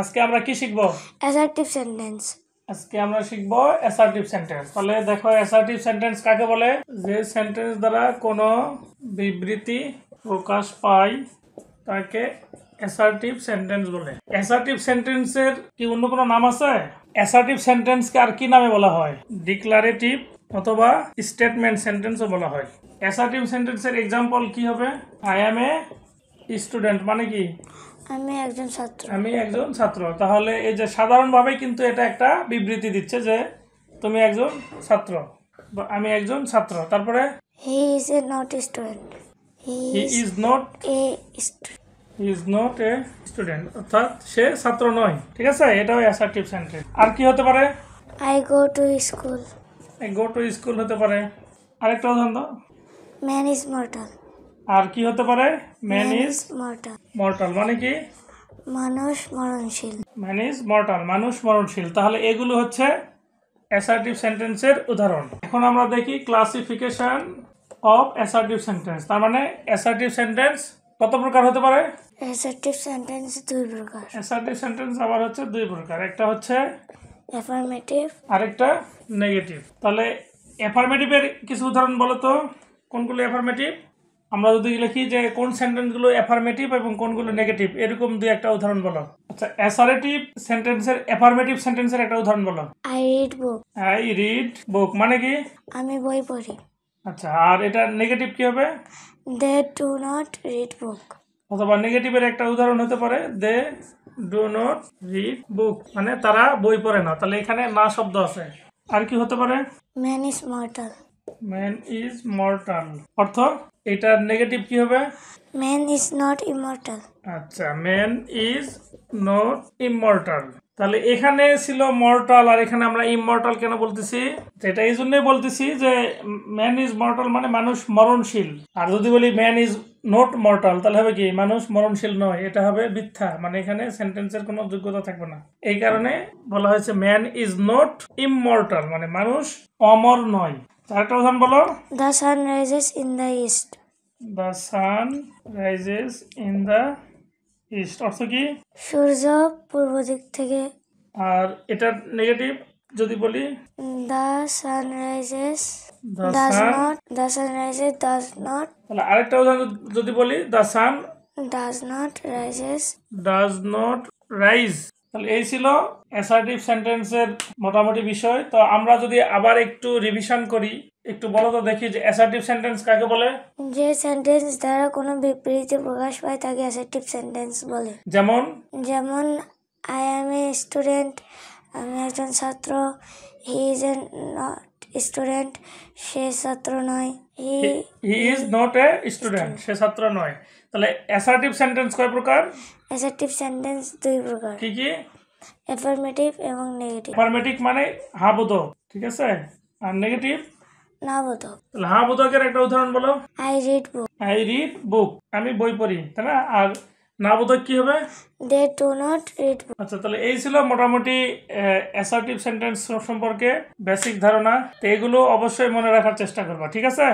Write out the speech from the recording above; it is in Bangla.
আজকে আমরা কি শিখব? Assertive sentence. আজকে আমরা শিখব অ্যাসার্টিভ সেন্টেন্স। তাহলে দেখো অ্যাসার্টিভ সেন্টেন্স কাকে বলে? যে সেন্টেন্স দ্বারা কোনো বিবৃতি প্রকাশ পায় তাকে অ্যাসার্টিভ সেন্টেন্স বলে। অ্যাসার্টিভ সেন্টেন্সের কি অন্য কোনো নাম আছে? অ্যাসার্টিভ সেন্টেন্সকে আর কি নামে বলা হয়? ডিক্লারেটিভ অথবা স্টেটমেন্ট সেন্টেন্সও বলা হয়। অ্যাসার্টিভ সেন্টেন্সের এক্সাম্পল কি হবে? আই অ্যাম এ স্টুডেন্ট মানে কি? আমি একজন ছাত্র। আমি একজন ছাত্র। তাহলে এই যে সাধারণভাবে কিন্তু এটা একটা বিবৃতি দিচ্ছে যে তুমি একজন ছাত্র বা আমি একজন ছাত্র। তারপরে হি is a not a student. He is not a student, অর্থাৎ সে ছাত্র নয়। ঠিক আছে, এটাও অ্যাসার্টিভ সেন্টেন্স। আর কি হতে পারে? I go to school. Go to school হতে পারে। আরেকটা উদাহরণ দাও। Man is mortal. আর কি হতে পারে? Man is mortal. মর্টাল মানে কি? মানুষ মরণশীল। ম্যান ইজ মর্টাল, মানুষ মরণশীল। তাহলে এগুলো হচ্ছে অ্যাসার্টিভ সেন্টেন্সের উদাহরণ। এখন আমরা দেখি ক্লাসিফিকেশন অফ অ্যাসার্টিভ সেন্টেন্স। তার মানে অ্যাসার্টিভ সেন্টেন্স কত প্রকার হতে পারে? অ্যাসার্টিভ সেন্টেন্স দুই প্রকার। অ্যাসার্টিভ সেন্টেন্স আবার হচ্ছে দুই প্রকার। একটা হচ্ছে অ্যাফার্মেটিভ, আরেকটা নেগেটিভ। তাহলে অ্যাফার্মেটিভের কিছু উদাহরণ বলো তো, কোনগুলো অ্যাফার্মেটিভ? আমরা যদি লিখি যে কোন সেন্টেন্সগুলো অ্যাফার্মেটিভ এবং কোনগুলো নেগেটিভ, এরকম দুই একটা উদাহরণ বলো। আচ্ছা, অ্যাসার্টিভ সেন্টেন্সের অ্যাফার্মেটিভ সেন্টেন্সের একটা উদাহরণ বলো। I read book. I read book মানে কি? আমি বই পড়ি। আচ্ছা, আর এটা নেগেটিভ কি হবে? They do not read book. অথবা নেগেটিভের একটা উদাহরণ হতে পারে they do not read book মানে তারা বই পড়ে না। তাহলে এখানে না শব্দ আছে। আর কি হতে পারে? Man is mortal. Man is mortal অর্থ এটার নেগেটিভ কি হবে? Man is not immortal. আচ্ছা, ম্যান ইজ নট ইমর্টাল। তাহলে এখানে ছিল মর্টাল আর এখানে আমরা ইমর্টাল কেন বলতেছি? এটা এই জন্যই বলতেছি যে ম্যান ইজ মর্টাল মানে মানুষ মরণশীল। আর যদি বলি ম্যান ইজ নট মর্টাল তাহলে হবে কি? মানুষ মরণশীল নয়, এটা হবে মিথ্যা। মানে এখানে সেন্টেন্সের কোনো যোগ্যতা থাকবে না। এই কারণে বলা হয়েছে ম্যান ইজ নট ইমর্টাল মানে মানুষ অমর নয়। আরেকটা উদাহরণ বলো। The sun rises in the east. The sun rises in the east অর্থ কি? সূর্য পূর্ব দিক থেকে। আর এটার নেগেটিভ যদি বলি the সানরাইজেস The does sun not. The সানরাইজেস does not. তাহলে আরেকটা উদাহরণ যদি বলি the sun does not rises. Does not rise. তাহলে এই ছিল অ্যাসার্টিভ সেন্টেন্সের মোটামুটি বিষয়। তো আমরা যদি আবার একটু রিভিশন করি, একটু বলো তো দেখি যে অ্যাসার্টিভ সেন্টেন্স কাকে বলে? যে সেন্টেন্স দ্বারা কোনো বিবৃতি প্রকাশ পায় তাকে অ্যাসার্টিভ সেন্টেন্স বলে। যেমন আই অ্যাম এ স্টুডেন্ট। আমি একজন ছাত্র। He is a not student. সে ছাত্র নয়। He is not a student, সে ছাত্র নয়। তাহলে অ্যাসার্টিভ সেন্টেন্স কয় প্রকার? অ্যাসার্টিভ সেন্টেন্স দুই প্রকার, কি কি? অ্যাফার্মেটিভ এবং নেগেটিভ। অ্যাফার্মেটিভ মানে হ্যাঁ বোধক, ঠিক আছে। আর নেগেটিভ না বোধক। তাহলে হ্যাঁ বোধকের একটা উদাহরণ বলো। I read book. I read বুক আমি বই পড়ি, তাই না? আর না বোধক কি হবে? They do not read book. আচ্ছা, তাহলে এই ছিল মোটামুটি অ্যাসার্টিভ সেন্টেন্স সম্পর্কে বেসিক ধারণা। তো এগুলো অবশ্যই মনে রাখার চেষ্টা করবা, ঠিক আছে?